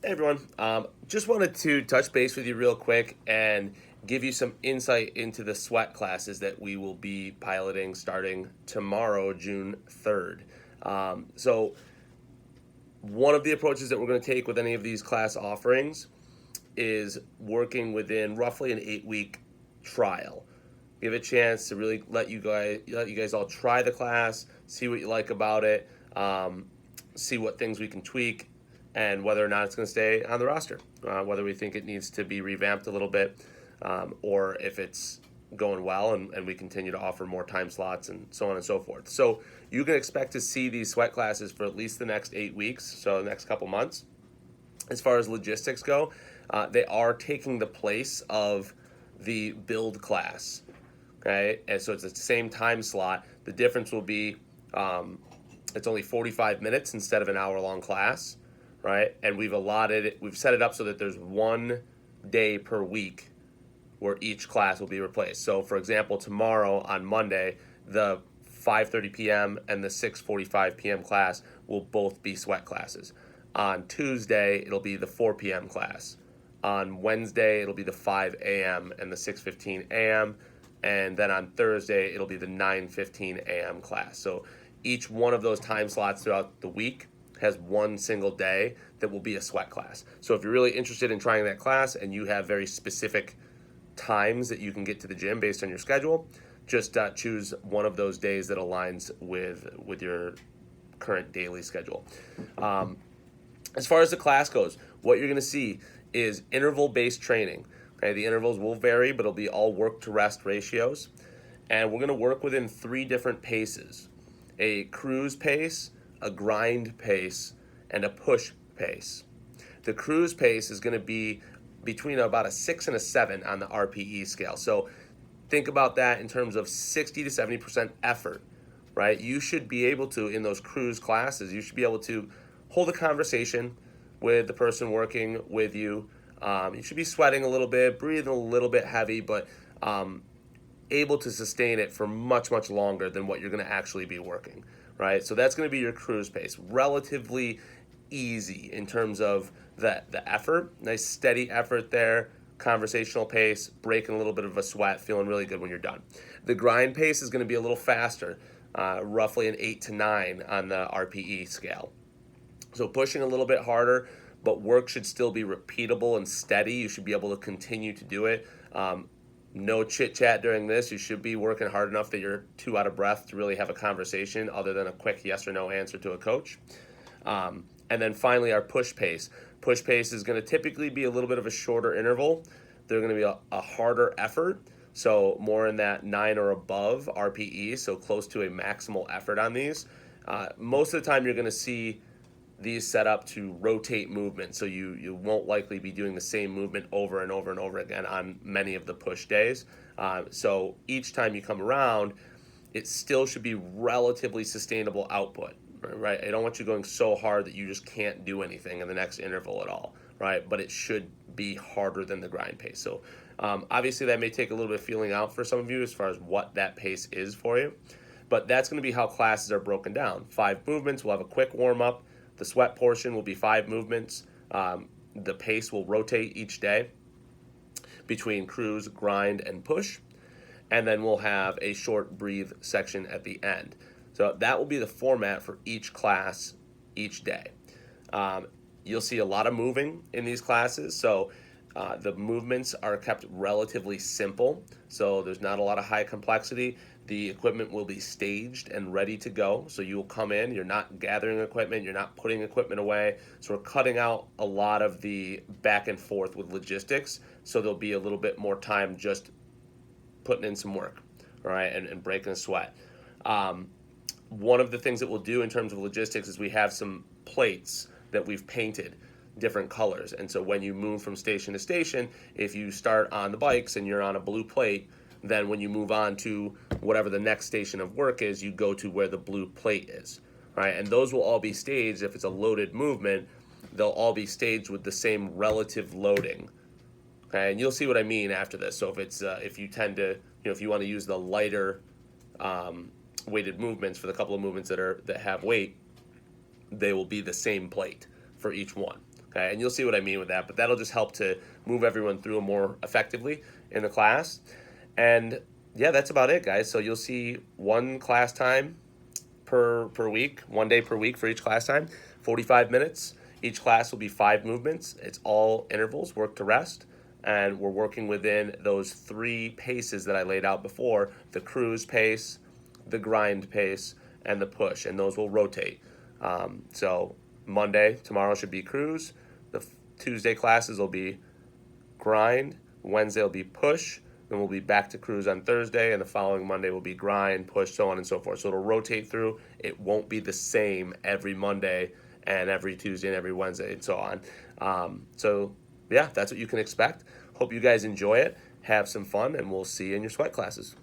Hey everyone, just wanted to touch base with you real quick and give you some insight into the sweat classes that we will be piloting starting tomorrow, June 3rd. So, one of the approaches that we're going to take with any of these class offerings is working within roughly an 8-week trial. Give a chance to really let you guys all try the class, see what you like about it, see what things we can tweak, and whether or not it's going to stay on the roster. Whether we think it needs to be revamped a little bit, or if it's going well and we continue to offer more time slots and so on and so forth. So you can expect to see these sweat classes for at least the next 8 weeks, so the next couple months. As far as logistics go, they are taking the place of the build class. Okay, and so it's the same time slot. The difference will be it's only 45 minutes instead of an hour-long class, right? And we've set it up so that there's 1 day per week where each class will be replaced. So, for example, tomorrow on Monday, the 5:30 p.m. and the 6:45 p.m. class will both be sweat classes. On Tuesday, it'll be the 4 p.m. class. On Wednesday, it'll be the 5 a.m. and the 6:15 a.m. And then on Thursday, it'll be the 9:15 a.m. class. So each one of those time slots throughout the week has one single day that will be a sweat class. So if you're really interested in trying that class and you have very specific times that you can get to the gym based on your schedule, just choose one of those days that aligns with your current daily schedule. As far as the class goes, what you're going to see is interval-based training. Okay, the intervals will vary, but it'll be all work to rest ratios. And we're going to work within 3 different paces: a cruise pace, a grind pace, and a push pace. The cruise pace is going to be between about a 6 and a 7 on the RPE scale. So think about that in terms of 60 to 70% effort, right? You should be able to, in those cruise classes, you should be able to hold a conversation with the person working with you. You should be sweating a little bit, breathing a little bit heavy, but able to sustain it for much, much longer than what you're going to actually be working, right? So that's going to be your cruise pace. Relatively easy in terms of the effort. Nice steady effort there. Conversational pace, breaking a little bit of a sweat, feeling really good when you're done. The grind pace is going to be a little faster, roughly an 8 to 9 on the RPE scale. So pushing a little bit harder, but work should still be repeatable and steady. You should be able to continue to do it. No chit chat during this. You should be working hard enough that you're too out of breath to really have a conversation other than a quick yes or no answer to a coach. And then finally, our push pace. Push pace is going to typically be a little bit of a shorter interval. They're going to be a harder effort, so more in that 9 or above RPE, so close to a maximal effort on these. Most of the time, you're going to see these set up to rotate movement, so you won't likely be doing the same movement over and over and over again on many of the push days. So each time you come around, it still should be relatively sustainable output, right? I don't want you going so hard that you just can't do anything in the next interval at all, right? But it should be harder than the grind pace. So obviously that may take a little bit of feeling out for some of you as far as what that pace is for you, but that's going to be how classes are broken down. 5 movements, we'll have a quick warm-up. The sweat portion will be 5 movements. The pace will rotate each day between cruise, grind, and push. And then we'll have a short breathe section at the end. So that will be the format for each class each day. You'll see a lot of moving in these classes. So the movements are kept relatively simple. So there's not a lot of high complexity. The equipment will be staged and ready to go. So you'll come in, you're not gathering equipment, you're not putting equipment away. So we're cutting out a lot of the back and forth with logistics. So there'll be a little bit more time just putting in some work, all right, and breaking a sweat. One of the things that we'll do in terms of logistics is we have some plates that we've painted different colors. And so when you move from station to station, if you start on the bikes and you're on a blue plate, then when you move on to whatever the next station of work is, you go to where the blue plate is, right? And those will all be staged. If it's a loaded movement, they'll all be staged with the same relative loading, okay? And you'll see what I mean after this. So if it's if you tend to, if you want to use the lighter weighted movements for the couple of movements that have weight, they will be the same plate for each one. Okay, and you'll see what I mean with that, but that'll just help to move everyone through more effectively in the class. And yeah, that's about it, guys. So you'll see one class time per week, 1 day per week for each class time, 45 minutes. Each class will be 5 movements. It's all intervals, work to rest. And we're working within those 3 paces that I laid out before, the cruise pace, the grind pace, and the push. And those will rotate. So Monday, tomorrow should be cruise. The Tuesday classes will be grind. Wednesday will be push. Then we'll be back to cruise on Thursday, and the following Monday will be grind, push, so on and so forth. So it'll rotate through. It won't be the same every Monday and every Tuesday and every Wednesday and so on. So yeah, that's what you can expect. Hope you guys enjoy it. Have some fun, and we'll see you in your sweat classes.